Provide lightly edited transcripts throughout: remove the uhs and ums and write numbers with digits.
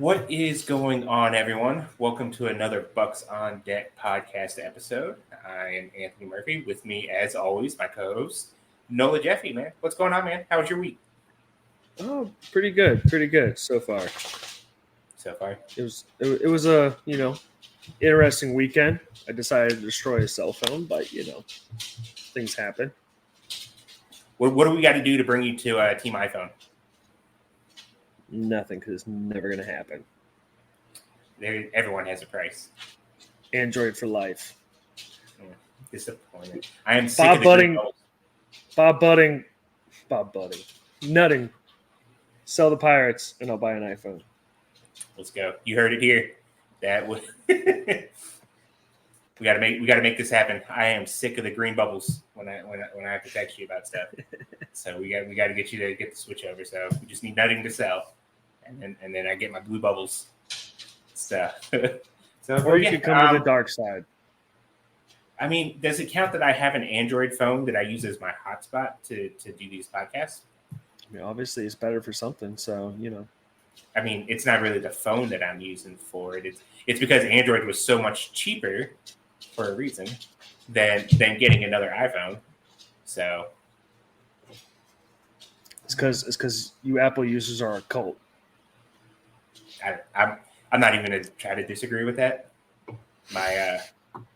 What is going on, everyone? Welcome to another Bucks on Deck podcast episode. I am Anthony Murphy. With me, as always, my co-host Nola Jeffy. Man, what's going on, man? How was your week Oh, pretty good so far. so far? It was a interesting weekend. I decided to destroy a cell phone, but things happen. What do we got to do to bring you to Team iPhone? Nothing, because it's never gonna happen. Everyone has a price. Android for life. Disappointed. I am sick of the Bob Budding, nutting. Sell the Pirates, and I'll buy an iPhone. Let's go. You heard it here. That was. We gotta make this happen. I am sick of the green bubbles when I have to text you about stuff. So we got to get you to get the switch over. So we just need nothing to sell, and then I get my blue bubbles stuff. Or you could come to the dark side. I mean, does it count that I have an Android phone that I use as my hotspot to do these podcasts? I mean, obviously, it's better for something. So I mean, it's not really the phone that I'm using for it. It's because Android was so much cheaper for a reason than getting another iPhone. So it's because you Apple users are a cult. I'm not even going to try to disagree with that. My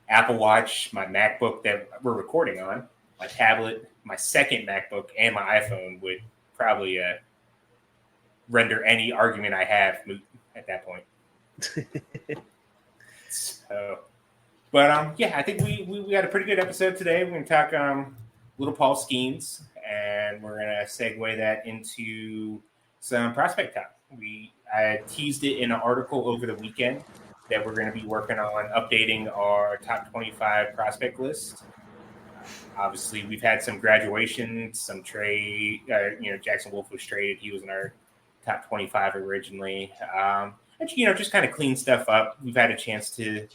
Apple Watch, my MacBook that we're recording on, my tablet, my second MacBook, and my iPhone would probably render any argument I have moot at that point. So, but yeah, I think we got a pretty good episode today. We're going to talk little Paul Skenes, and we're going to segue that into some prospect talk. I teased it in an article over the weekend that we're going to be working on updating our top 25 prospect list. Obviously, we've had some graduations, some trade. Jackson Wolf was traded. He was in our top 25 originally. And just kind of clean stuff up. We've had a chance to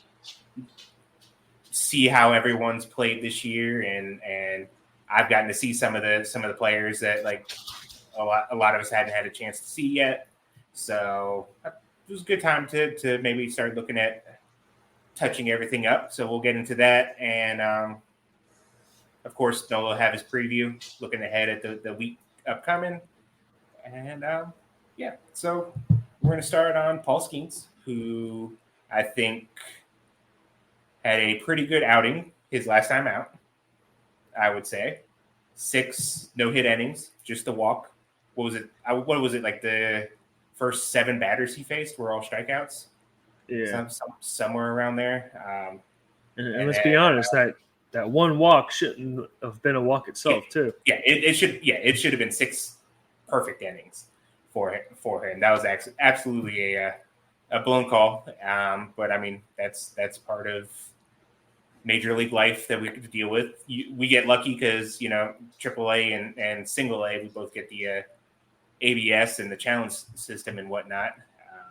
see how everyone's played this year, and I've gotten to see some of the players that like a lot of us hadn't had a chance to see yet. So it was a good time to maybe start looking at touching everything up. So we'll get into that, and of course, Noah will have his preview, looking ahead at the week upcoming, and yeah. So we're going to start on Paul Skenes, who I think had a pretty good outing his last time out. I would say 6 no-hit innings, just a walk. What was it like the first 7 batters he faced were all strikeouts? Yeah, somewhere around there. And let's be honest, that one walk shouldn't have been a walk itself, too. Yeah, it should have been 6 perfect innings for him. That was absolutely a blown call. But I mean, that's part of major league life that we could deal with. We get lucky because AAA and Single A, we both get the ABS and the challenge system and whatnot.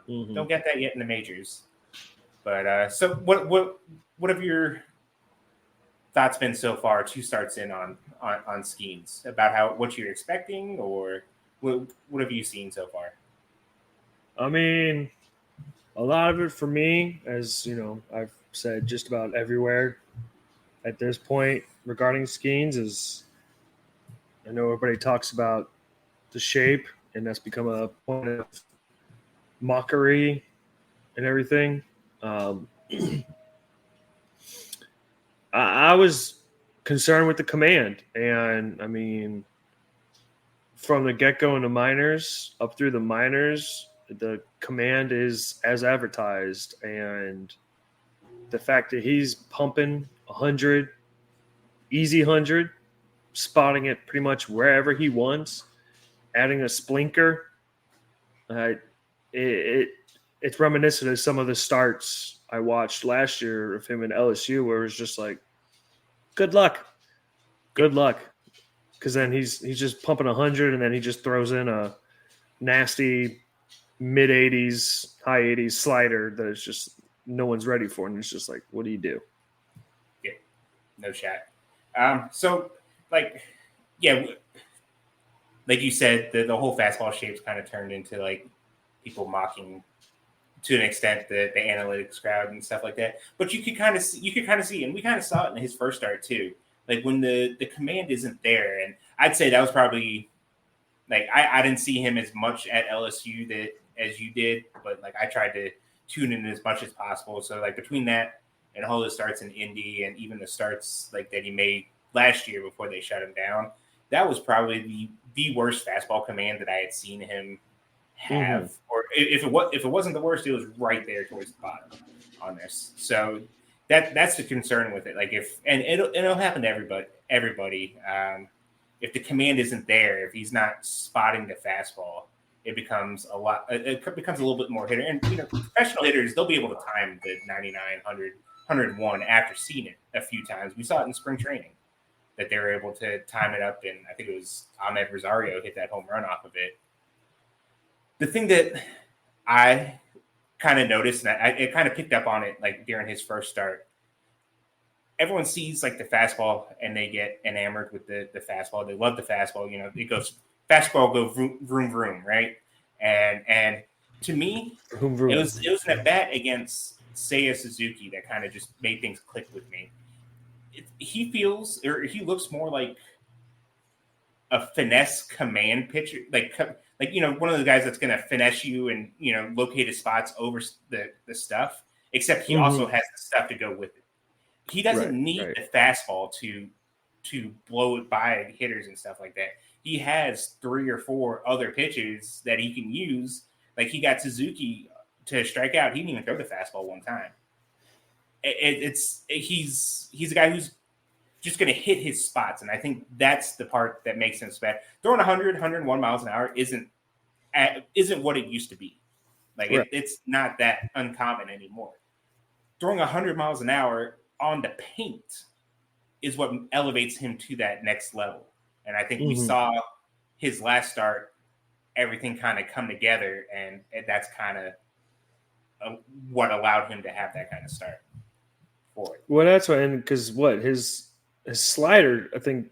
Don't get that yet in the majors. But so what have your thoughts been so far? 2 starts in on Skenes, about what you're expecting, or what have you seen so far? I mean, a lot of it for me, as I've said just about everywhere at this point regarding Skenes, is I know everybody talks about the shape, and that's become a point of mockery and everything. I was concerned with the command, and I mean, from the get-go in the minors up through the minors, the command is as advertised, and the fact that he's pumping 100, easy 100, spotting it pretty much wherever he wants, adding a splinker, it's reminiscent of some of the starts I watched last year of him in LSU, where it was just like, good luck. Because then he's just pumping 100, and then he just throws in a nasty mid-80s, high 80s slider that is just no one's ready for, and it's just like, what do you do? Yeah, no shot. So, like you said, the whole fastball shape's kind of turned into like people mocking to an extent, the analytics crowd and stuff like that. But you could kind of see, and we kind of saw it in his first start too. Like when the command isn't there, and I'd say that was probably like I didn't see him as much at LSU as you did, but like I tried to tune in as much as possible. So like between that and all the starts in Indy and even the starts like that he made last year before they shut him down, that was probably the worst fastball command that I had seen him have. Or if it wasn't the worst, it was right there towards the bottom on this. So that's the concern with it. Like it'll happen to everybody. If the command isn't there, if he's not spotting the fastball, it becomes a little bit more hitter. And professional hitters, they'll be able to time the 99, 100, 101 after seeing it a few times. We saw it in spring training that they were able to time it up, and I think it was Ahmed Rosario hit that home run off of it. The thing that I kind of noticed, and I kind of picked up on it like during his first start, everyone sees like the fastball and they get enamored with the fastball. They love the fastball. It goes fastball, go vroom, vroom, vroom, right? And to me, vroom, vroom. It was an at bat against Seiya Suzuki that kind of just made things click with me. He looks more like a finesse command pitcher, like one of the guys that's going to finesse you and locate his spots over the stuff. Except he also has the stuff to go with it. He doesn't need the fastball to blow it by hitters and stuff like that. He has 3 or 4 other pitches that he can use. Like he got Suzuki to strike out. He didn't even throw the fastball one time. He's a guy who's just going to hit his spots, and I think that's the part that makes him special. Throwing 100, 101 miles an hour isn't what it used to be. Like it's not that uncommon anymore. Throwing 100 miles an hour on the paint is what elevates him to that next level. And I think we saw his last start, everything kind of come together, and that's kind of what allowed him to have that kind of start for it. Well, that's right. And because his slider, I think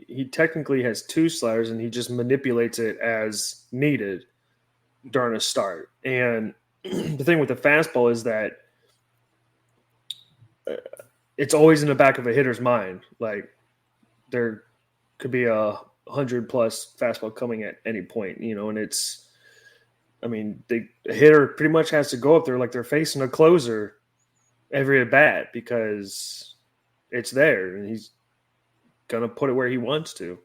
he technically has 2 sliders, and he just manipulates it as needed during a start. And the thing with the fastball is that it's always in the back of a hitter's mind. Like there could be a 100+ fastball coming at any point, and it's, the hitter pretty much has to go up there like they're facing a closer every at bat because it's there and he's going to put it where he wants to.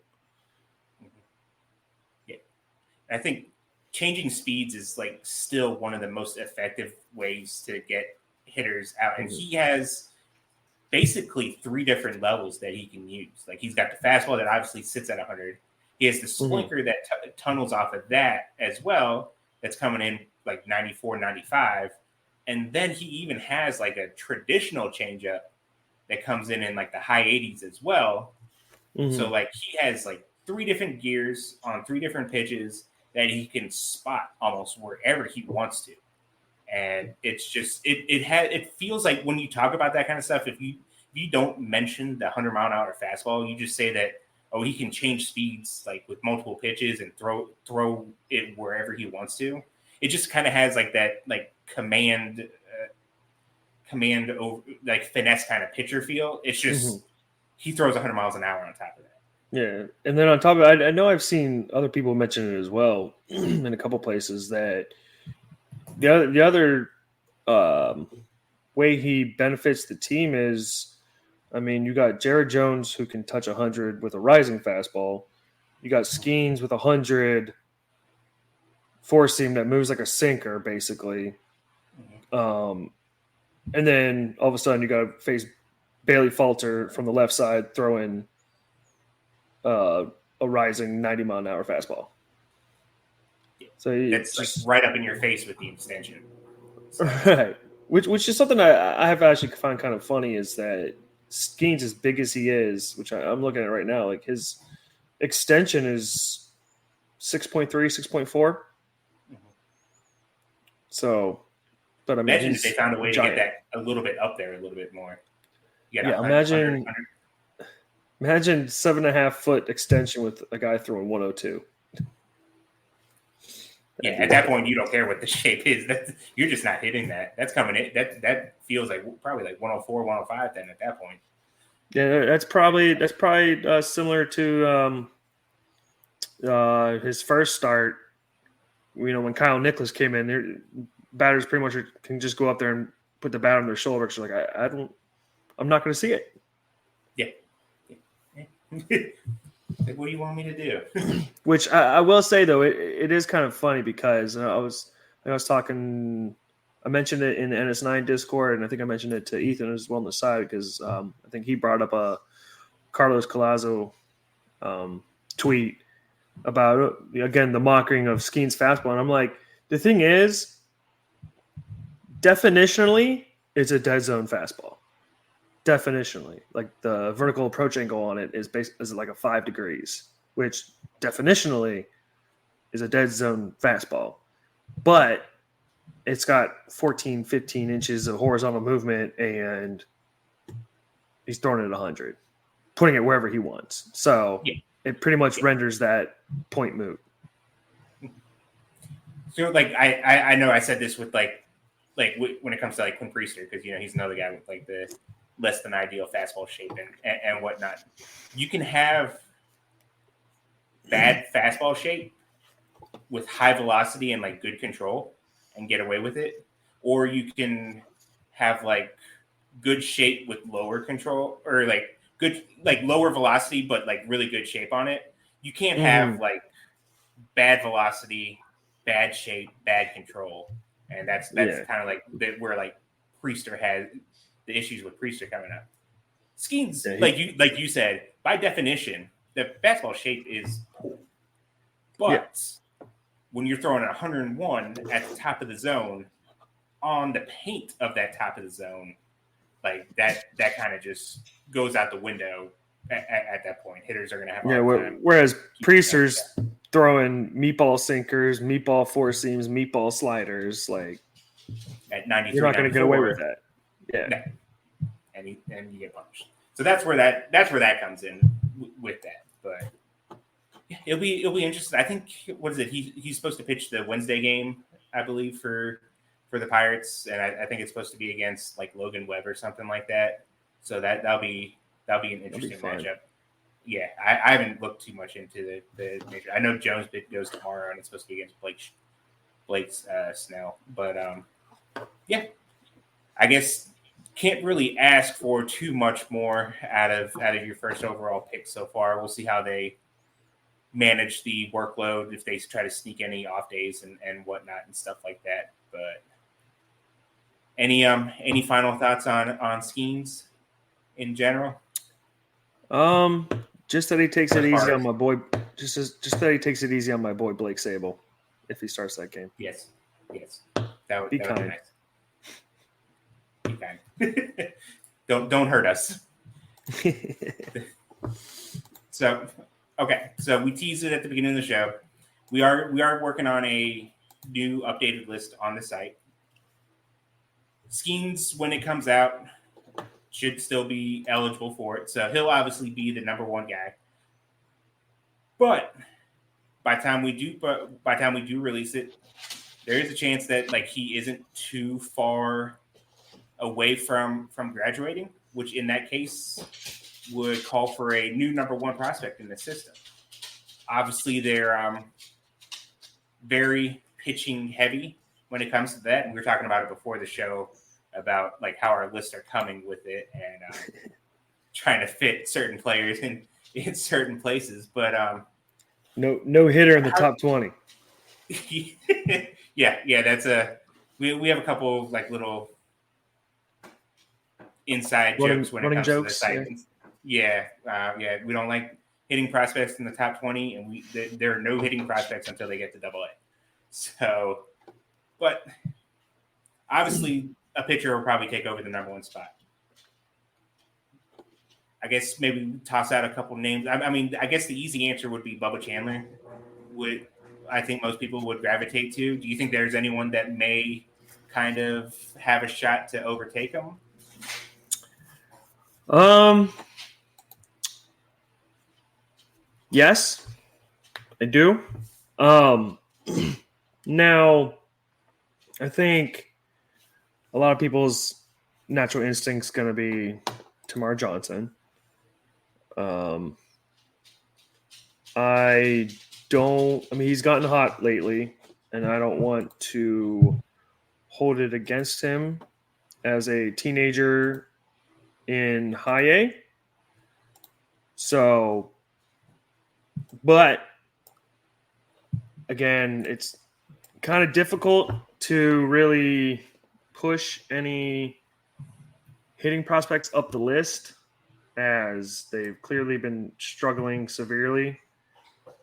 Yeah. I think changing speeds is like still one of the most effective ways to get hitters out. And he has basically 3 different levels that he can use. Like he's got the fastball that obviously sits at 100. He has the splinter that tunnels off of that as well. That's coming in like 94, 95. And then he even has like a traditional changeup that comes in like the high 80s as well. So like he has like 3 different gears on 3 different pitches that he can spot almost wherever he wants to. And it's just it feels like when you talk about that kind of stuff, if you don't mention the 100-mile-an-hour fastball, you just say that he can change speeds like with multiple pitches and throw it wherever he wants to. It just kind of has like that like command over like finesse kind of pitcher feel. It's just he throws 100 miles an hour on top of that. Yeah, and then on top of it, I know I've seen other people mention it as well in a couple places that the other way he benefits the team is, you got Jared Jones who can touch 100 with a rising fastball. You got Skenes with 100 four seam that moves like a sinker, basically. And then all of a sudden you got to face Bailey Falter from the left side throwing a rising 90-mile-an-hour fastball. So it's just like right up in your face with the extension. So. Right. Which is something I have actually find kind of funny is that Skenes, as big as he is, which I'm looking at right now, like his extension is 6.3, 6.4. So, but imagine if they found a way to get that a little bit up there, a little bit more. Imagine 7.5 foot extension with a guy throwing 102. Yeah, at that point, you don't care what the shape is. You're just not hitting that. That's coming in. That feels like probably like 104, 105 then at that point. Yeah, that's probably similar to his first start. When Kyle Nicholas came in, batters pretty much can just go up there and put the bat on their shoulder. It's like I'm not going to see it. Yeah. Like, what do you want me to do? Which I will say though, it is kind of funny because I was talking. I mentioned it in the NS9 Discord, and I think I mentioned it to Ethan as well on the side because I think he brought up a Carlos Collazo tweet about, again, the mocking of Skenes fastball. And I'm like, the thing is, definitionally, it's a dead zone fastball. Definitionally, like the vertical approach angle on it is like a 5 degrees, which definitionally is a dead zone fastball. But it's got 14, 15 inches of horizontal movement, and he's throwing it at 100, putting it wherever he wants. So it pretty much renders that point moot. So, like, I know I said this with like when it comes to like Quinn Priester, because he's another guy with like the less than ideal fastball shape and whatnot. You can have bad fastball shape with high velocity and like good control and get away with it, or you can have like good shape with lower control, or like good like lower velocity but like really good shape on it. You can't have like bad velocity, bad shape, bad control, and that's kind of like where like Priester has the issues with Priester coming up. Skenes, like you said, by definition, the fastball shape is poor. But when you're throwing 101 at the top of the zone on the paint of that top of the zone, like that kind of just goes out the window at that point. Hitters are going to have a hard time. Whereas Priester's throwing meatball sinkers, meatball four seams, meatball sliders, like at 93, you're not going to get away with that. Yeah. No. And you get punished. So that's where that comes in with that. But it'll be interesting. I think, what is it? He's supposed to pitch the Wednesday game, I believe, for the Pirates, and I think it's supposed to be against like Logan Webb or something like that. So that'll be an interesting matchup. Yeah, I haven't looked too much into the major. I know Jones goes tomorrow, and it's supposed to be against Blake Snell. But I guess can't really ask for too much more out of your first overall pick so far. We'll see how they manage the workload, if they try to sneak any off days and whatnot and stuff like that. But any final thoughts on Skenes in general? Just that he takes it easy on my boy. Just that he takes it easy on my boy Blake Sable if he starts that game. Yes, that would be kind. Nice. Be kind. Don't hurt us. So we teased it at the beginning of the show. We are working on a new updated list on the site. Skenes, when it comes out, should still be eligible for it. So he'll obviously be the number one guy. But by the time we do release it, there is a chance that like he isn't too far away from graduating, which in that case would call for a new number one prospect in the system. Obviously, they're very pitching heavy when it comes to that, and we were talking about it before the show about like how our lists are coming with it and trying to fit certain players in certain places. But no hitter in the top 20. yeah, that's we have a couple of like little inside jokes when it comes to the site. Yeah, we don't like hitting prospects in the top 20, and there are no hitting prospects until they get to AA. So, but obviously a pitcher will probably take over the number one spot. I guess maybe toss out a couple names. I mean, I guess the easy answer would be Bubba Chandler. I think most people would gravitate to. Do you think there's anyone that may kind of have a shot to overtake him? Yes, I do. Now, I think a lot of people's natural instinct's going to be Tamar Johnson. I mean, he's gotten hot lately, and I don't want to hold it against him as a teenager in high A. So, but again, it's kind of difficult to really push any hitting prospects up the list as they've clearly been struggling severely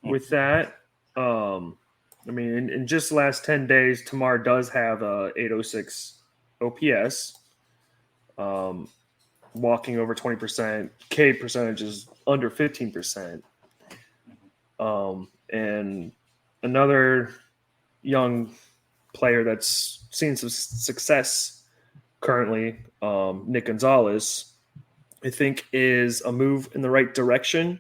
with that. I mean, in just the last 10 days, Tamar does have a 806 OPS, walking over 20%. K percentage is under 15%. And another young player that's seen some success currently, Nick Gonzalez, I think is a move in the right direction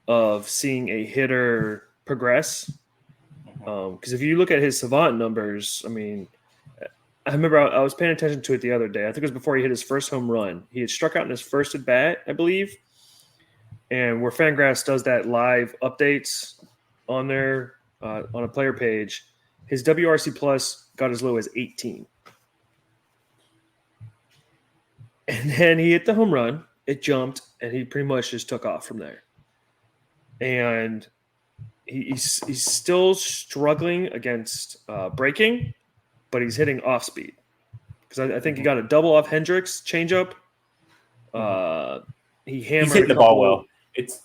of seeing a hitter progress. Because if you look at his savant numbers, I mean, I remember I was paying attention to it the other day. I think it was before he hit his first home run. He had struck out in his first at bat, I believe. And where Fangraphs does that live updates on their on a player page, his WRC plus got as low as 18. And then he hit the home run. It jumped, and he pretty much just took off from there. And he's still struggling against breaking, but he's hitting off speed. Because I think he got a double off Hendricks changeup. He hammered. He's hitting the ball well. It's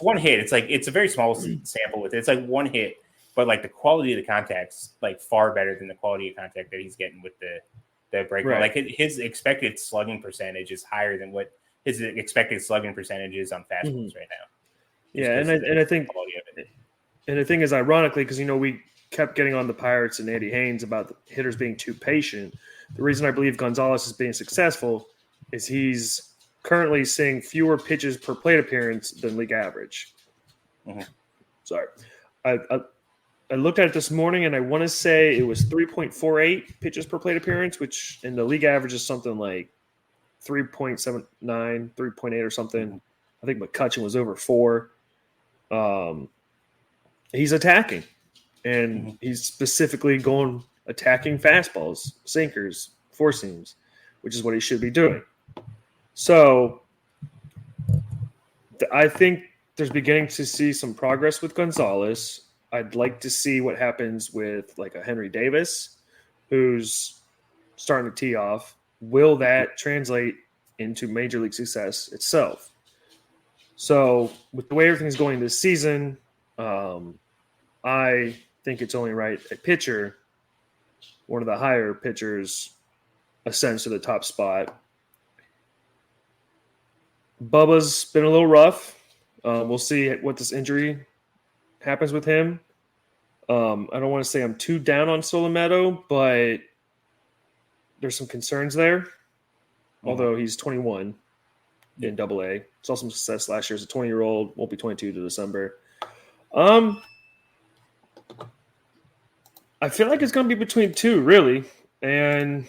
one hit. It's like it's a very small sample with it. It's like one hit, but like the quality of the contact's like far better than the quality of contact that he's getting with the break. Right. Like his expected slugging percentage is higher than what his expected slugging percentage is on fastballs right now. Yeah, and I think, and the thing is, ironically, because we kept getting on the Pirates and Andy Haynes about the hitters being too patient. The reason I believe Gonzalez is being successful is he's currently seeing fewer pitches per plate appearance than league average. Sorry, I looked at it this morning, and I want to say it was 3.48 pitches per plate appearance, which in the league average is something like 3.79, 3.8 or something. I think McCutcheon was over 4. He's attacking, and he's specifically attacking fastballs, sinkers, four seams, which is what he should be doing. So I think there's beginning to see some progress with Gonzalez. I'd like to see what happens with like a Henry Davis, who's starting to tee off. Will that translate into major league success itself? So with the way everything's going this season, I think it's only right a pitcher, one of the higher pitchers, ascends to the top spot. Bubba's been a little rough. We'll see what this injury happens with him. I don't want to say I'm too down on Solometo, but there's some concerns there. Although he's 21 in AA. Saw some success last year as a 20-year-old. Won't be 22 to December. I feel like it's going to be between two, really. And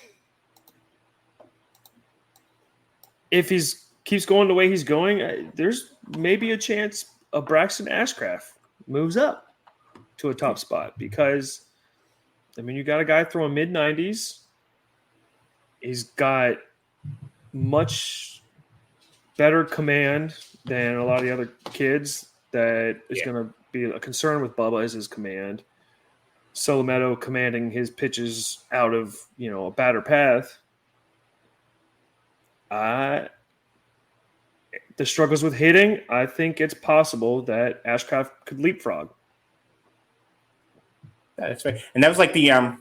if he keeps going the way he's going, there's maybe a chance of Braxton Ashcraft moves up to a top spot because, I mean, you got a guy throwing mid-90s. He's got much better command than a lot of the other kids. That is going to be a concern with Bubba is his command. Solometo commanding his pitches out of, a batter path. The struggles with hitting, I think it's possible that Ashcraft could leapfrog. That's right. And that was like the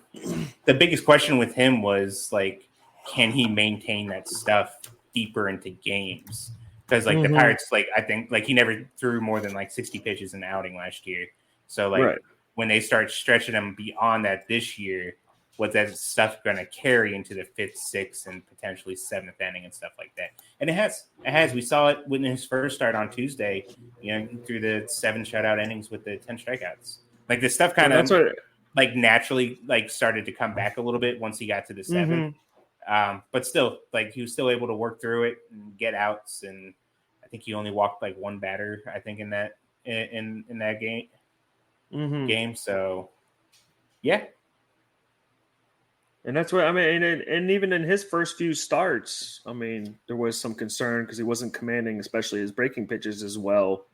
biggest question with him was like, can he maintain that stuff deeper into games? Because like the Pirates, like I think like he never threw more than like 60 pitches in the outing last year. So like when they start stretching him beyond that this year, what that stuff going to carry into the 5th, 6th, and potentially 7th inning and stuff like that. And it has. We saw it when his first start on Tuesday, through the 7 shutout innings with the 10 strikeouts. Like this stuff kind of like naturally like started to come back a little bit once he got to the 7th. But still, like he was still able to work through it and get outs, and I think he only walked like one batter, I think, in that game. So yeah. And that's what I mean. And even in his first few starts, I mean, there was some concern because he wasn't commanding, especially his breaking pitches as well.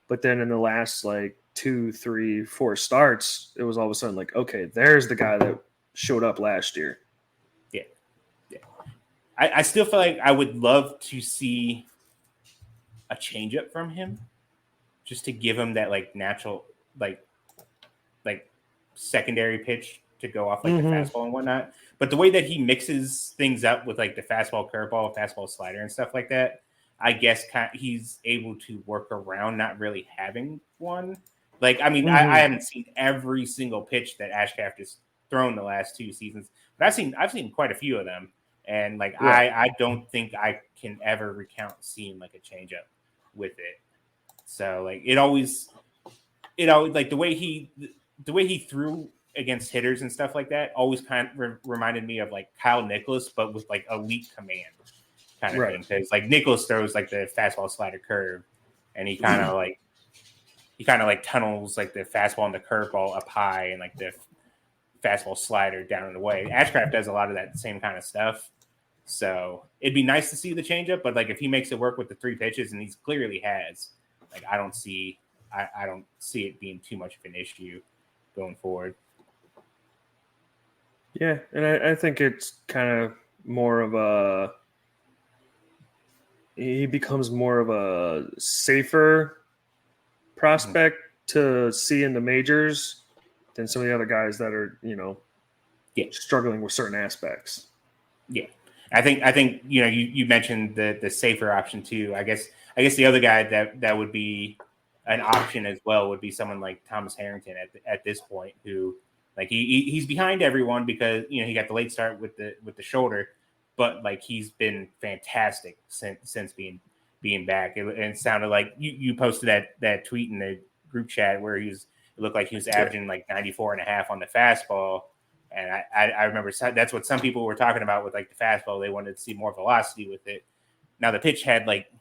But then in the last like 2, 3, 4 starts, it was all of a sudden like, okay, there's the guy that showed up last year. Yeah. I still feel like I would love to see a changeup from him, just to give him that like natural like secondary pitch to go off like the fastball and whatnot. But the way that he mixes things up with like the fastball, curveball, fastball, slider, and stuff like that, I guess he's able to work around not really having one. Like, I mean, I haven't seen every single pitch that Ashcraft has thrown the last 2 seasons, but I've seen quite a few of them, and like I don't think I can ever recount seeing like a changeup with it. So like it always like the way he threw against hitters and stuff like that always kind of reminded me of like Kyle Nicholas, but with like elite command kind of thing. Because like Nicholas throws like the fastball, slider, curve, and he kind of like tunnels like the fastball and the curveball up high and like the fastball, slider down and away. Ashcraft does a lot of that same kind of stuff. So it'd be nice to see the changeup, but like if he makes it work with the 3 pitches, and he's clearly has, like I don't see it being too much of an issue going forward. Yeah, and I think it's kind of more of he becomes more of a safer prospect to see in the majors than some of the other guys that are, struggling with certain aspects. Yeah. I think you mentioned the safer option too. I guess the other guy that would be an option as well would be someone like Thomas Harrington at this point, who like he's behind everyone because he got the late start with the shoulder, but like he's been fantastic since being back. It sounded like you posted that tweet in the group chat where it looked like he was averaging like 94.5 on the fastball. And I remember that's what some people were talking about with like the fastball. They wanted to see more velocity with it. Now the pitch had like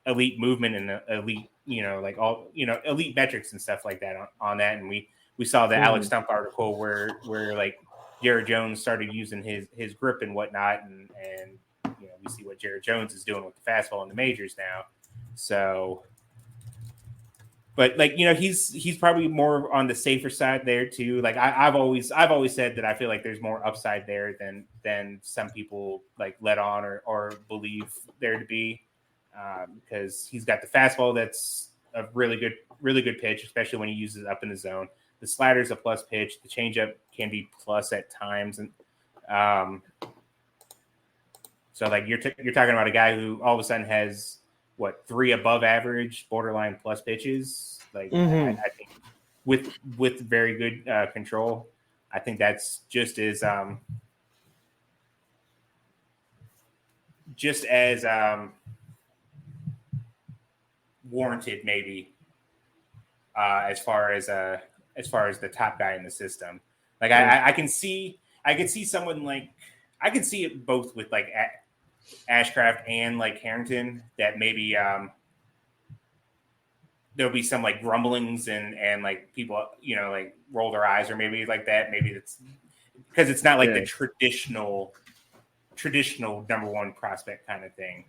elite movement and elite, elite metrics and stuff like that on that. And we saw the Alex Stump article where like Jared Jones started using his grip and whatnot, and we see what Jared Jones is doing with the fastball in the majors now. So. But like he's probably more on the safer side there too. Like I've always said that I feel like there's more upside there than some people like let on or believe there to be, because he's got the fastball that's a really good pitch, especially when he uses it up in the zone. The slider's a plus pitch. The changeup can be plus at times, and so like you're talking about a guy who all of a sudden has 3 above average, borderline plus pitches. Like I think with very good control, I think that's just as warranted, maybe as far as the top guy in the system. Like I can see someone like I can see it both with like Ashcraft and like Harrington, that maybe there'll be some like grumblings and like people like roll their eyes, or maybe like that. Maybe it's because it's not like the traditional number 1 prospect kind of thing.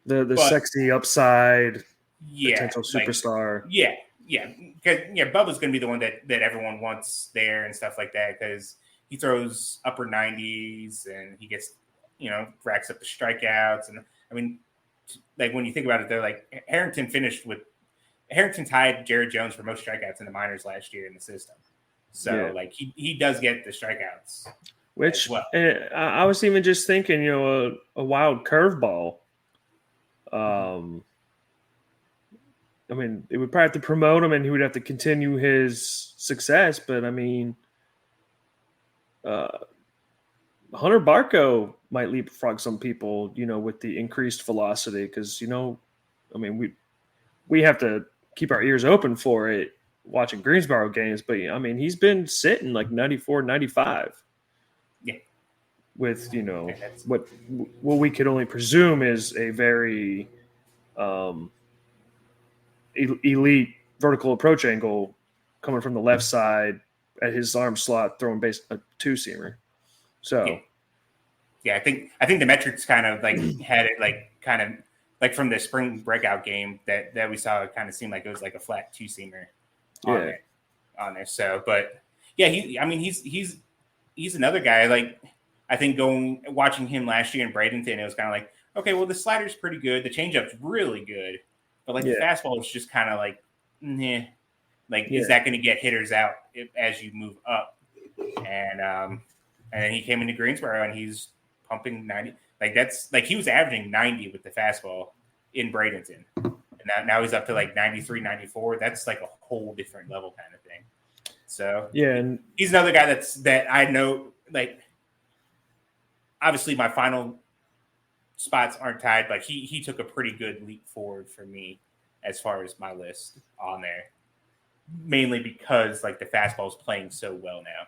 The sexy upside, potential superstar. Because Bubba's going to be the one that everyone wants there and stuff like that, because he throws upper 90s and he gets racks up the strikeouts. And I mean, like when you think about it, they're like Harrington tied Jared Jones for most strikeouts in the minors last year in the system. So like he does get the strikeouts. Which I was even just thinking, a wild curveball. I mean, it would probably have to promote him, and he would have to continue his success. But I mean, Hunter Barco might leapfrog some people, with the increased velocity, because I mean, we have to keep our ears open for it watching Greensboro games, but I mean, he's been sitting like 94, 95 Yeah. with, And that's what we could only presume is a very elite vertical approach angle coming from the left side at his arm slot, throwing base a two-seamer. yeah. So Yeah, I think the metrics kind of like had it like kind of like from the spring breakout game that we saw, it kind of seemed like it was like a flat two-seamer yeah, on there. So, but yeah, he's another guy. Like I think watching him last year in Bradenton, it was kind of like, okay, well the slider's pretty good, the changeup's really good, but like the yeah, fastball is just kind of like, nah. Like, yeah, is that going to get hitters out as you move up? And then he came into Greensboro and he's pumping 90. Like that's like he was averaging 90 with the fastball in Bradenton. And now he's up to like 93, 94. That's like a whole different level kind of thing. So yeah, and he's another guy that I know, like, obviously my final spots aren't tied, but he took a pretty good leap forward for me as far as my list on there. Mainly because like the fastball is playing so well now.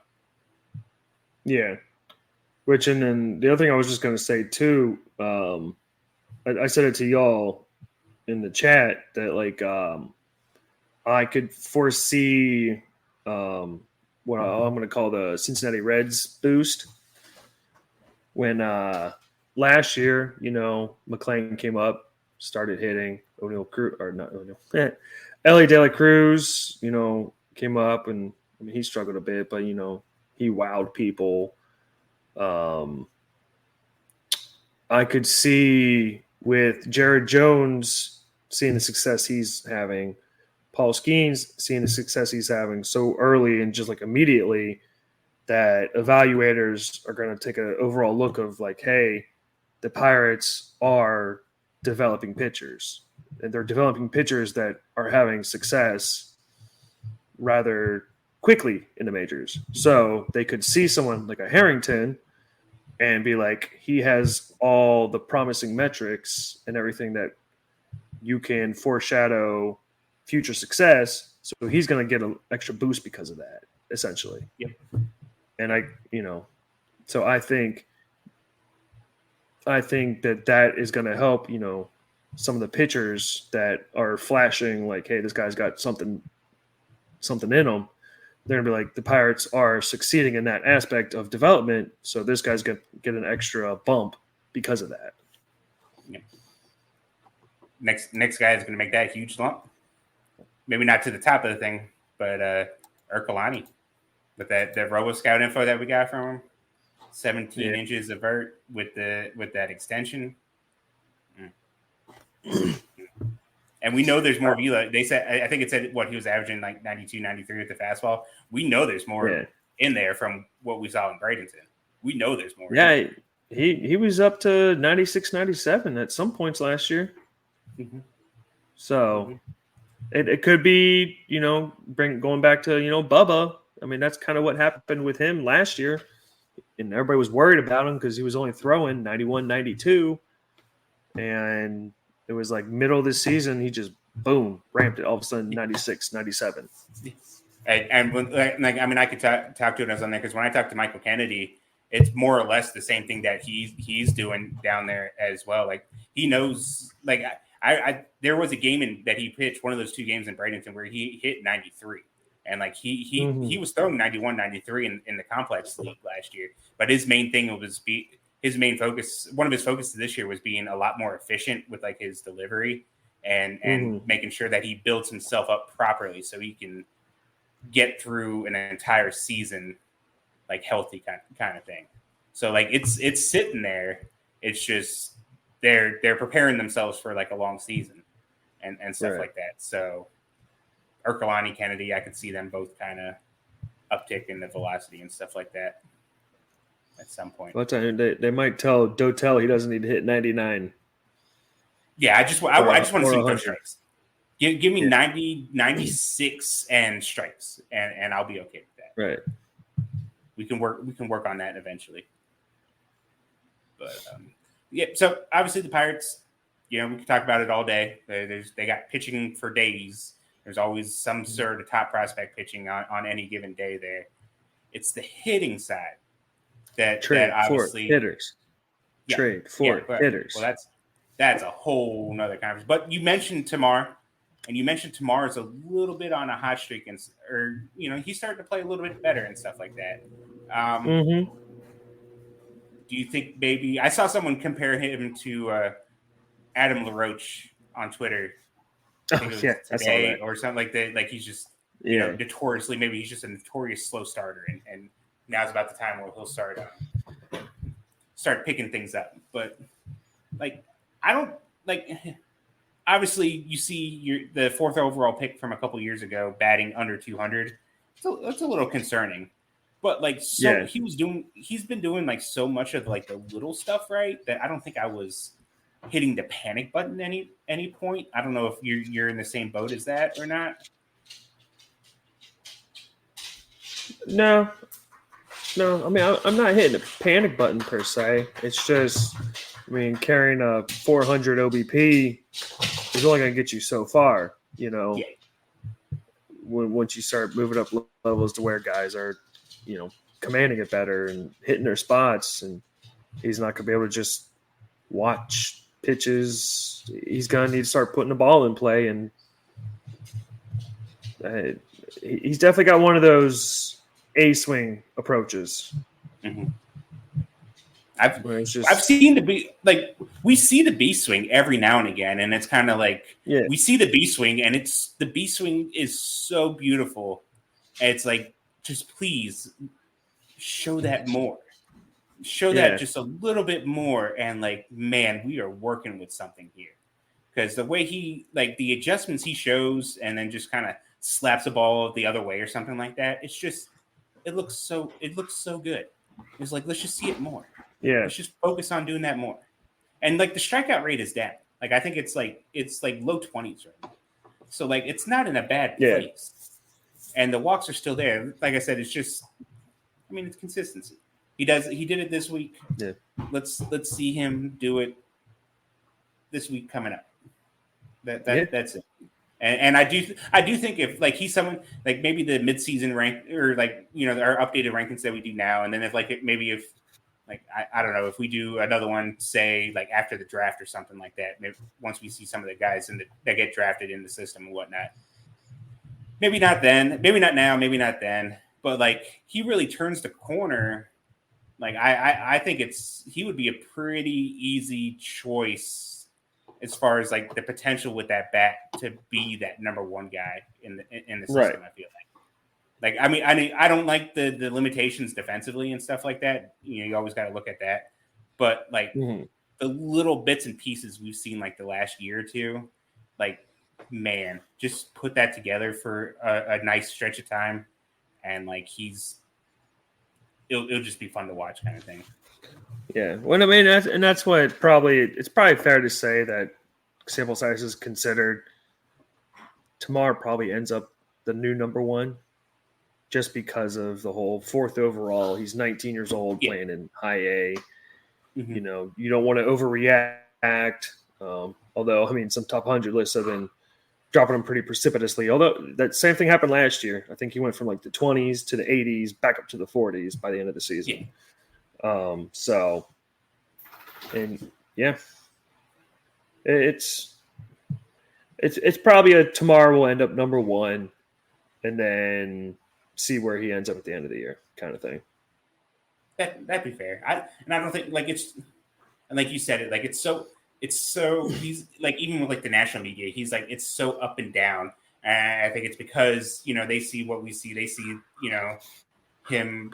yeah. Which, and then the other thing I was just going to say too, I said it to y'all in the chat that like I could foresee what I'm going to call the Cincinnati Reds boost when last year, McClain came up, started hitting. O'Neill Cruz, or not O'Neill, Ellie De La Cruz, came up, and I mean he struggled a bit, but he wowed people. I could see with Jared Jones seeing the success he's having, Paul Skenes seeing the success he's having so early and just like immediately, that evaluators are going to take an overall look of like, hey, the Pirates are developing pitchers, and they're developing pitchers that are having success rather quickly in the majors. So they could see someone like a Harrington and be like, he has all the promising metrics and everything that you can foreshadow future success. So he's going to get an extra boost because of that, essentially. Yep. And so I think that is going to help, some of the pitchers that are flashing like, hey, this guy's got something in him. They're going to be like, the Pirates are succeeding in that aspect of development, so this guy's going to get an extra bump because of that. Yep. Next guy is going to make that huge lump. Maybe not to the top of the thing, but Urkelani with that Robo Scout info that we got from him, 17 inches of vert with that extension. And we know there's more velo. They said, I think it said he was averaging like 92, 93 with the fastball. We know there's more in there from what we saw in Bradenton. We know there's more. Yeah, he was up to 96, 97 at some points last year. Mm-hmm. So it could be, going back to, Bubba. I mean, that's kind of what happened with him last year. And everybody was worried about him because he was only throwing 91, 92. And it was like middle of the season, he just, boom, ramped it. All of a sudden, 96, 97. And when, like, I mean, I could talk to it as on there because when I talked to Michael Kennedy, it's more or less the same thing that he's doing down there as well. Like he knows, like I there was a game that he pitched, one of those two games in Bradenton where he hit 93. And like he was throwing 91, 93 in the complex league last year. But his main thing was his main focus. One of his focuses this year was being a lot more efficient with like his delivery and making sure that he builds himself up properly so he can get through an entire season like healthy kind of thing. So like it's sitting there. It's just they're preparing themselves for like a long season and stuff like that. So Urkelani, Kennedy, I could see them both kind of uptick in the velocity and stuff like that at some point. Well, they might tell Dotel he doesn't need to hit 99. Yeah, I just want to see those strikes. Give me 90, 96 and strikes, and I'll be okay with that. Right. We can work on that eventually. But so obviously the Pirates, we can talk about it all day. They got pitching for days There's always some sort of top prospect pitching on any given day there. It's the hitting side that obviously hitters. Yeah, Trade for hitters. Well, that's a whole nother conversation. But you mentioned Tamar, and you mentioned Tamar's a little bit on a hot streak, or he's starting to play a little bit better and stuff like that. Do you think maybe I saw someone compare him to Adam LaRoche on Twitter? I think it was today or something like that. Like he's just notoriously, maybe he's just a notorious slow starter, and now's about the time where he'll start picking things up. But like I don't like. Obviously, you see the 4th overall pick from a couple years ago batting under 200. That's a little concerning. But like, he's been doing like so much of like the little stuff right that I don't think I was hitting the panic button any point. I don't know if you're in the same boat as that or not. No. I mean, I'm not hitting the panic button per se. It's just, I mean, carrying a 400 OBP is only going to get you so far, once you start moving up levels to where guys are, commanding it better and hitting their spots, and he's not going to be able to just watch pitches. He's going to need to start putting the ball in play, and he's definitely got one of those A-swing approaches. Mm-hmm. I've seen the B, like we see the B swing every now and again, and it's kind of like we see the B swing, and the B swing is so beautiful. And it's like, just please show that more, that just a little bit more, and like, man, we are working with something here, because the way he like the adjustments he shows, and then just kind of slaps the ball the other way or something like that. It's just it looks so good. It's like, let's just see it more. Yeah. Let's just focus on doing that more. And like the strikeout rate is down. Like I think it's like low 20s right now. So like it's not in a bad place. And the walks are still there. Like I said, it's just, I mean, it's consistency. He did it this week. Yeah. Let's see him do it this week coming up. That's it. And I do think if like he's someone like maybe the midseason rank or like our updated rankings that we do now, and then if like if like I don't know if we do another one, say like after the draft or something like that, maybe once we see some of the guys that get drafted in the system and whatnot, maybe not then, maybe not now, maybe not then, but like he really turns the corner. Like I think he would be a pretty easy choice as far as like the potential with that bat to be that number one guy in the system. Right. I feel like I mean I don't like the limitations defensively and stuff like that. You always got to look at that, but like the little bits and pieces we've seen like the last year or two, like man, just put that together for a nice stretch of time, and like it'll just be fun to watch, kind of thing. Yeah, well, I mean, that's what it's probably fair to say that sample size is considered. Tamar probably ends up the new number one, just because of the whole 4th overall. He's 19 years old, playing in high A. Mm-hmm. You don't want to overreact. Although, I mean, some top 100 lists have been dropping him pretty precipitously. Although that same thing happened last year. I think he went from like the 20s to the 80s, back up to the 40s by the end of the season. Yeah. It's probably tomorrow will end up number one, and then see where he ends up at the end of the year, kind of thing. That'd be fair. I don't think like it's, and like you said it, like it's so he's like, even with like the national media, he's like, it's so up and down. And I think it's because they see what we see. They see him.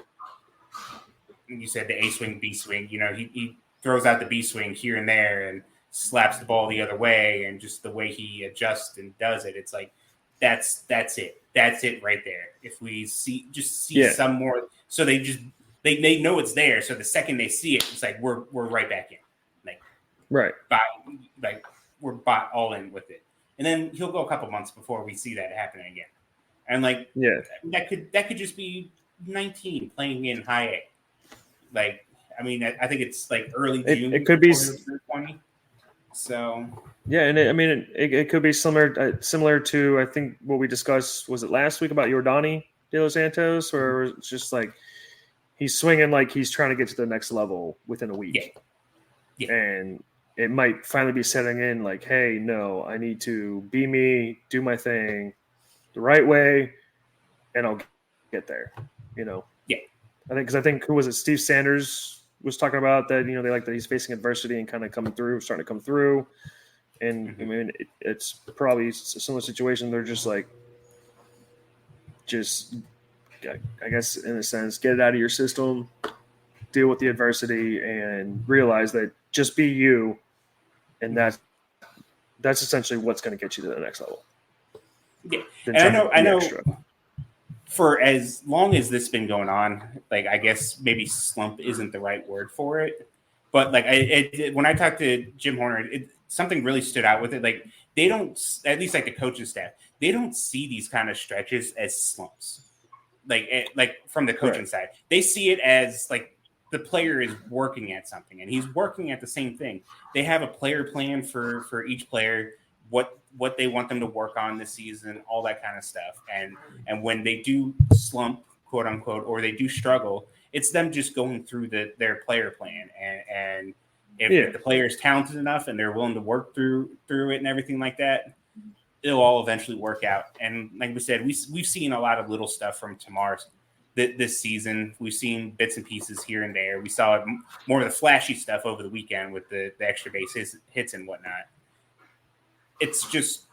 You said the A swing, B swing. He throws out the B swing here and there and slaps the ball the other way, and just the way he adjusts and does it, it's like that's it. That's it right there. If we see some more, so they know it's there. So the second they see it, it's like we're right back in, like right, we're bought all in with it. And then he'll go a couple months before we see that happening again. And like that could just be 19 playing in high A. Like, I mean, I think it's like early June. It could be 20. So yeah, and it could be similar to, I think, what we discussed, was it last week, about Yordani De Los Santos, or it's just like he's swinging like he's trying to get to the next level within a week. Yeah. And it might finally be setting in like, hey, no, I need to be me, do my thing the right way, and I'll get there. Yeah. I think who was it? Steve Sanders was talking about that. They like that he's facing adversity and kind of starting to come through. And Mm-hmm. I mean, it's probably a similar situation. They're just like, I guess in a sense, get it out of your system, deal with the adversity, and realize that just be you, and that's essentially what's going to get you to the next level. Yeah, and I know. For as long as this has been going on, like, I guess maybe slump isn't the right word for it, but like when I talked to Jim Horner, something really stood out with it. Like, they don't, at least like the coaching staff, they don't see these kind of stretches as slumps. Like from the coaching side, they see it as like the player is working at something, and he's working at the same thing. They have a player plan for each player, what they want them to work on this season, all that kind of stuff. And when they do slump, quote unquote, or they do struggle, it's them just going through their player plan. And if the player is talented enough and they're willing to work through it and everything like that, it'll all eventually work out. And like we said, we've seen a lot of little stuff from Tamar this season. We've seen bits and pieces here and there. We saw more of the flashy stuff over the weekend with the extra base hits and whatnot. It's just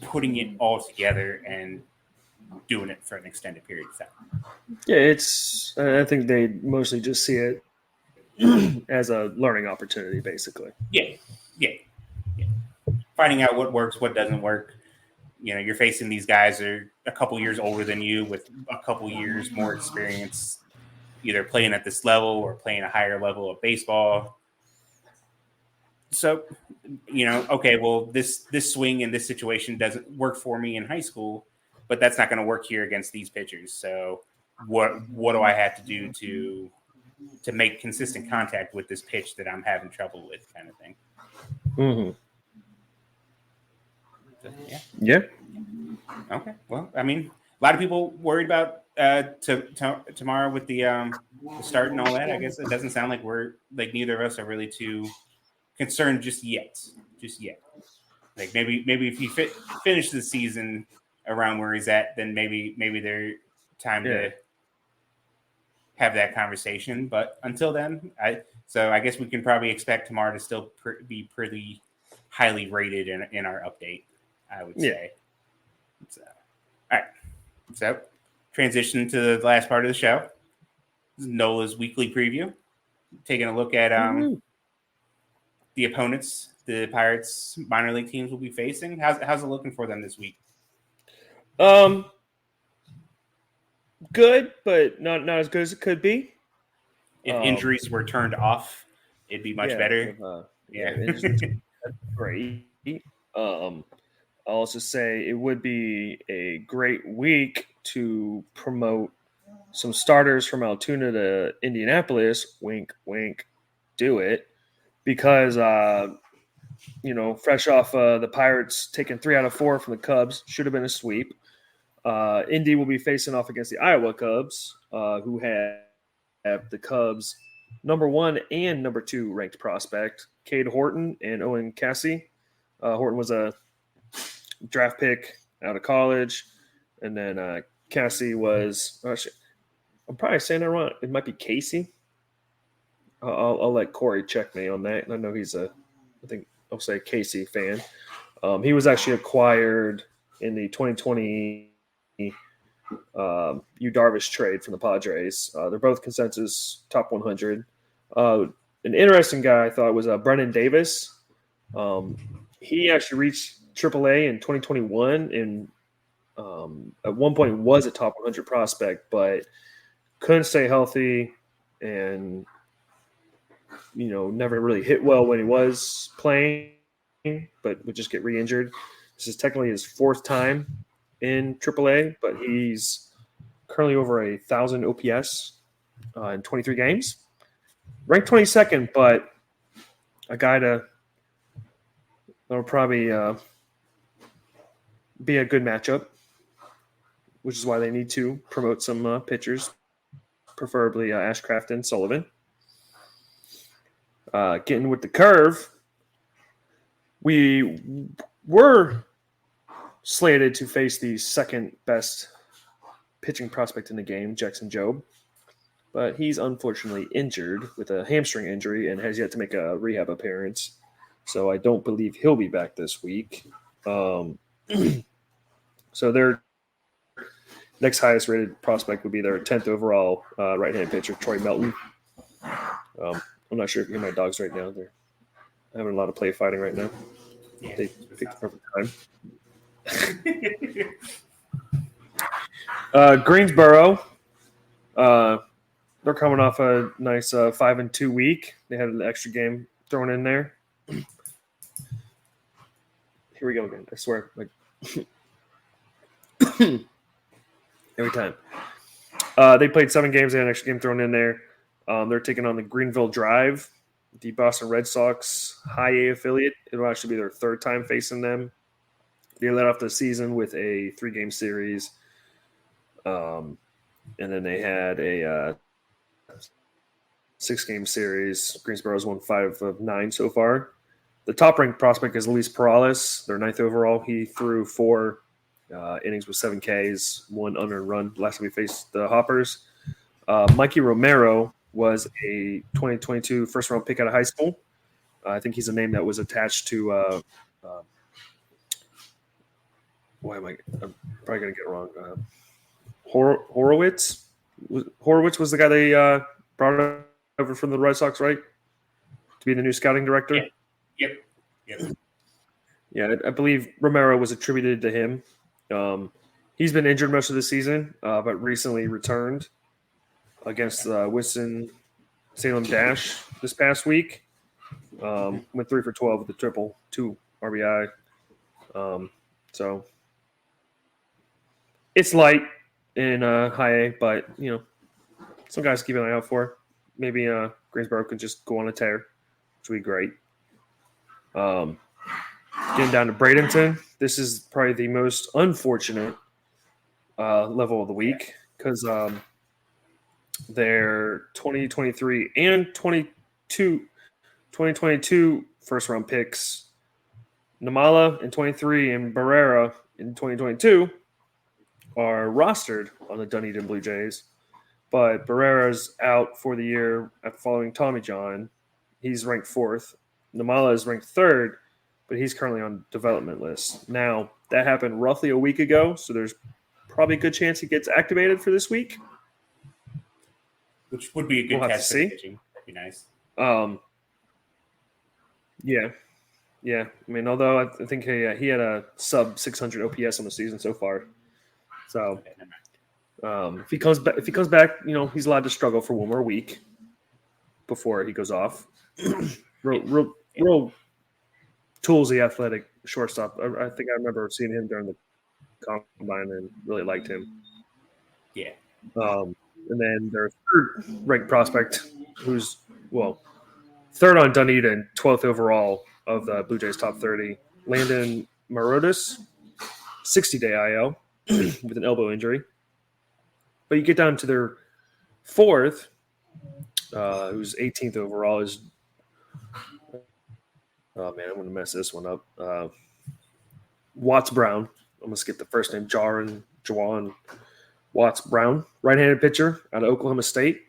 putting it all together and doing it for an extended period of time. Yeah, I think they mostly just see it as a learning opportunity, basically. Yeah. Finding out what works, what doesn't work. You're facing these guys that are a couple years older than you with a couple years more experience, either playing at this level or playing a higher level of baseball. So, okay, well, this swing in this situation doesn't work for me in high school, but that's not going to work here against these pitchers. So what do I have to do to make consistent contact with this pitch that I'm having trouble with, kind of thing? Mm-hmm. So, yeah. Yeah. Okay. Well, I mean, a lot of people worried about tomorrow with the start and all that. I guess it doesn't sound like neither of us are really too concerned just yet. Like maybe if he finish the season around where he's at, then maybe they're time to have that conversation. But until then, I guess we can probably expect tomorrow to still be pretty highly rated in our update, I would say. So, all right. So transition to the last part of the show. This is Nola's weekly preview. Taking a look at the opponents the Pirates minor league teams will be facing. How's it looking for them this week? Good, but not as good as it could be. If injuries were turned off, it'd be much better. Great. I'll also say it would be a great week to promote some starters from Altoona to Indianapolis. Wink, wink. Do it. Because fresh off the Pirates taking 3 out of 4 from the Cubs, should have been a sweep. Indy will be facing off against the Iowa Cubs, who have the Cubs' number 1 and number 2 ranked prospect, Cade Horton and Owen Cassie. Horton was a draft pick out of college, and then Cassie was. I'm probably saying that wrong. It might be Casey. I'll let Corey check me on that. I know he's I think I'll say Casey fan. He was actually acquired in the 2020 Yu Darvish trade from the Padres. They're both consensus top 100. An interesting guy I thought was Brennan Davis. He actually reached AAA in 2021 and at one point was a top 100 prospect, but couldn't stay healthy and never really hit well when he was playing, but would just get re-injured. This is technically his 4th time in AAA, but he's currently over 1,000 OPS in 23 games. Ranked 22nd, but a guy to That'll probably be a good matchup, which is why they need to promote some pitchers, preferably Ashcraft and Sullivan. Getting with the curve, we were slated to face the second best pitching prospect in the game, Jackson Jobe, but he's unfortunately injured with a hamstring injury and has yet to make a rehab appearance. So I don't believe he'll be back this week. So their next highest rated prospect would be their 10th overall right-handed pitcher, Troy Melton. I'm not sure if you hear my dogs right now. They're having a lot of play fighting right now. Yeah, they picked the perfect time. Greensboro, they're coming off a nice 5-2 week. They had an extra game thrown in there. Here we go again. I swear. Like every time. They played 7 games. They had an extra game thrown in there. They're taking on the Greenville Drive, the Boston Red Sox High A affiliate. It'll actually be their 3rd time facing them. They led off the season with a 3-game series. And then they had a 6-game series. Greensboro's won 5 of 9 so far. The top-ranked prospect is Luis Perales. They're 9th overall. He threw 4 innings with 7 Ks, 1 unearned run. Last time we faced the Hoppers. Mikey Romero was a 2022 first-round pick out of high school. I think he's a name that was attached to I'm probably going to get it wrong. Horowitz? Horowitz was the guy they brought over from the Red Sox, right? To be the new scouting director? Yeah. Yep. Yeah, I believe Romero was attributed to him. He's been injured most of the season, but recently returned against Winston-Salem Dash this past week. Went 3 for 12 with a triple, 2 RBI. So it's light in high A, but some guys to keep an eye out for. Maybe Greensboro could just go on a tear, which would be great. Getting down to Bradenton, this is probably the most unfortunate level of the week because their 2023 and 2022 first-round picks, Namala in 23 and Barrera in 2022, are rostered on the Dunedin Blue Jays. But Barrera's out for the year after following Tommy John. He's ranked 4th. Namala is ranked 3rd, but he's currently on development list. Now, that happened roughly a week ago, so there's probably a good chance he gets activated for this week. Which would be a good test for pitching. That'd be nice. Yeah. I mean, although I think he had a sub 600 OPS on the season so far. So if he comes back, he's allowed to struggle for one more week before he goes off. real toolsy, athletic shortstop. I think I remember seeing him during the combine and really liked him. Yeah. And then their 3rd ranked prospect, who's 3rd on Dunedin, 12th overall of the Blue Jays top 30, Landon Marotis, 60-day IL with an elbow injury. But you get down to their 4th, who's 18th overall, is I'm going to mess this one up. Watts Brown. I'm going to skip the first name. Jawan Watts Brown, right-handed pitcher out of Oklahoma State.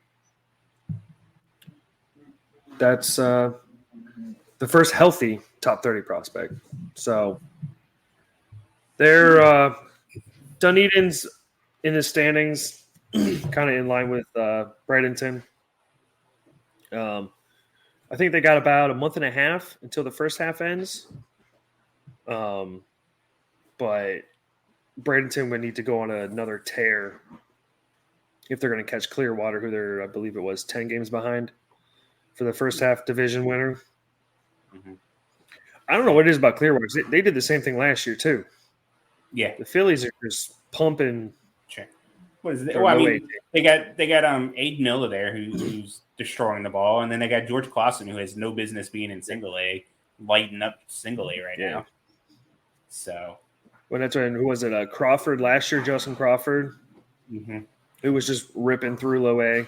That's the first healthy top 30 prospect. So they're Dunedin's in the standings, kind of in line with Bradenton. I think they got about a month and a half until the first half ends. But Bradenton would need to go on another tear if they're going to catch Clearwater, who they're, I believe it was, 10 games behind for the first half division winner. Mm-hmm. I don't know what it is about Clearwater. They did the same thing last year, too. Yeah. The Phillies are just pumping. Sure. What is it? Well, I mean, they got Aiden Miller there who's destroying the ball, and then they got George Clausen, who has no business being in single A, lighting up single A right Yeah. now. So When that's when, who was it? Crawford last year, Justin Crawford. mm-hmm. It was just ripping through low A.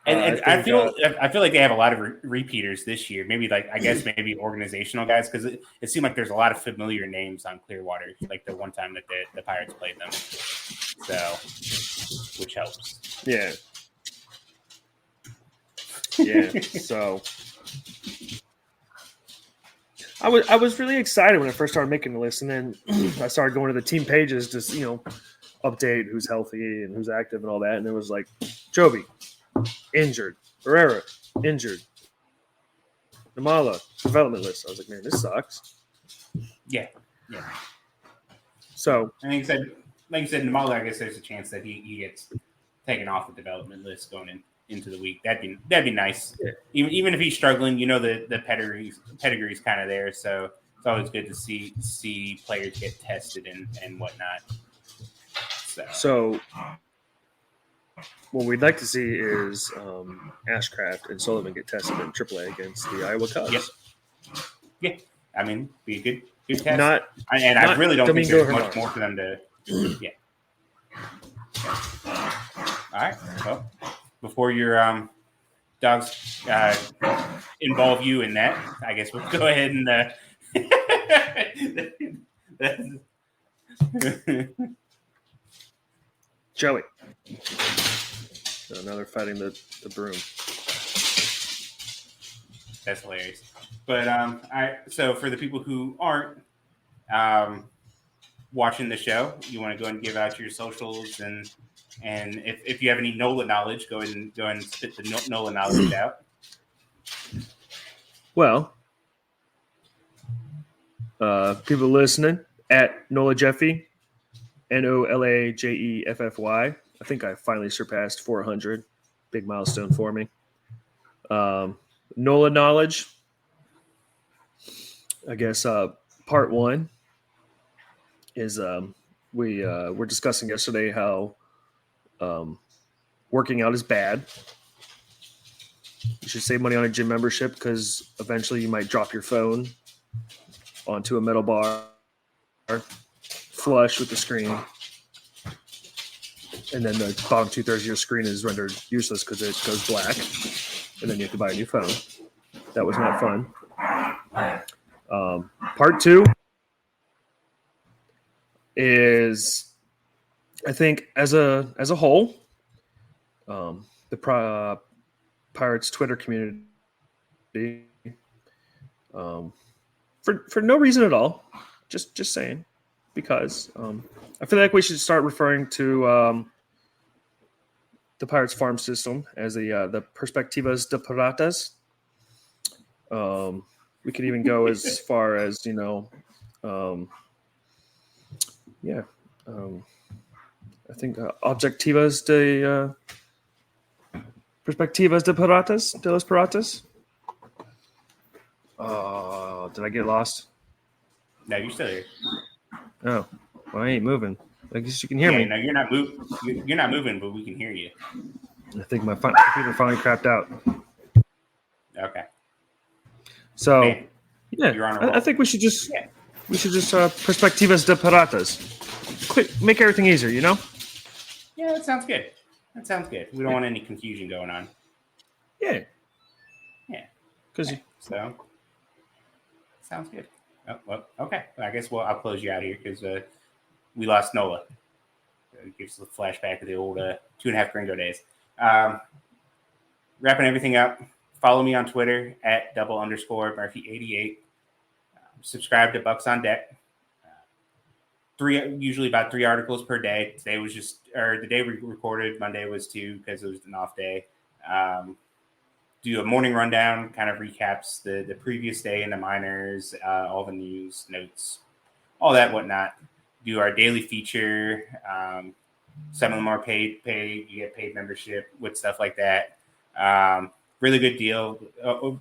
And I feel like they have a lot of repeaters this year. Maybe maybe organizational guys, because it seemed like there's a lot of familiar names on Clearwater, like the one time that the Pirates played them. So, which helps. Yeah. Yeah. So I was really excited when I first started making the list, and then I started going to the team pages to update who's healthy and who's active and all that, and it was like Joby injured, Herrera injured, Namala development list. I was like, man, this sucks. Yeah. So and like you said, Namala, I guess there's a chance that he gets taken off the development list going into the week. That'd be nice. Yeah. Even if he's struggling, the pedigree's kind of there, so it's always good to see players get tested and whatnot. So what we'd like to see is Ashcraft and Sullivan get tested in AAA against the Iowa Cubs. Yep. Yeah, I mean, be a good test. I really don't think Domingo there's much Hernández. more for them to. Yeah. All right. Well, before your dogs involve you in that, I guess we'll go ahead and. Joey. So now they're fighting the broom. That's hilarious. But so for the people who aren't watching the show, you want to go and give out your socials and if you have any NOLA knowledge, go ahead and spit the NOLA knowledge out. Well, people listening at NOLA Jeffy, NOLAJEFFY. I think I finally surpassed 400. Big milestone for me. NOLA knowledge. I guess part one is we were discussing yesterday how working out is bad. You should save money on a gym membership because eventually you might drop your phone onto a metal bar, flush with the screen, and then the bottom 2/3 of your screen is rendered useless because it goes black, and then you have to buy a new phone. That was not fun. Part two is, I think, as a whole, the Pirates Twitter community, for no reason at all, just saying, because I feel like we should start referring to the Pirates farm system as the Perspectivas de Piratas. We could even go as far as I think Objectivas de Perspectivas de Piratas, de los Piratas. Did I get lost? No, you're still here. Oh, well, I ain't moving. I guess you can hear me. No, you're not moving. You're not moving, but we can hear you. I think my computer finally crapped out. Okay. So, Man, yeah, you're on a roll. I think we should just Perspectivas de Piratas. Make everything easier, you know? Yeah, that sounds good. We don't want any confusion going on. Yeah. Yeah. Because so sounds good. Oh, well, okay. I guess I'll close you out here because we lost Nola. It gives us a flashback of the old 2.5 Gringo days. Wrapping everything up. Follow me on Twitter at @double_Murphy88. Subscribe to Bucks on Deck. Usually about 3 articles per day. Today was the day we recorded. Monday was 2 because it was an off day. Do a morning rundown, kind of recaps the previous day in the minors, all the news, notes, all that whatnot. Do our daily feature. Some of them are paid. You get paid membership with stuff like that. Really good deal. A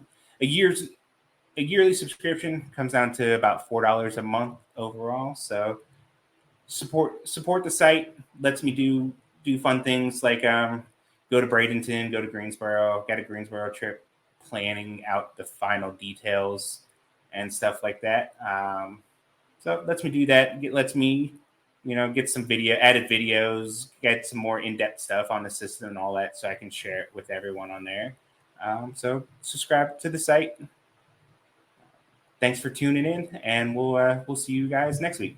yearly subscription comes down to about $4 a month overall. So support the site. Lets me do fun things like go to Bradenton, go to Greensboro. Got a Greensboro trip, planning out the final details. and stuff like that. So it lets me do that. It lets me, get some added videos, get some more in-depth stuff on the system and all that, so I can share it with everyone on there. So subscribe to the site. Thanks for tuning in, and we'll see you guys next week.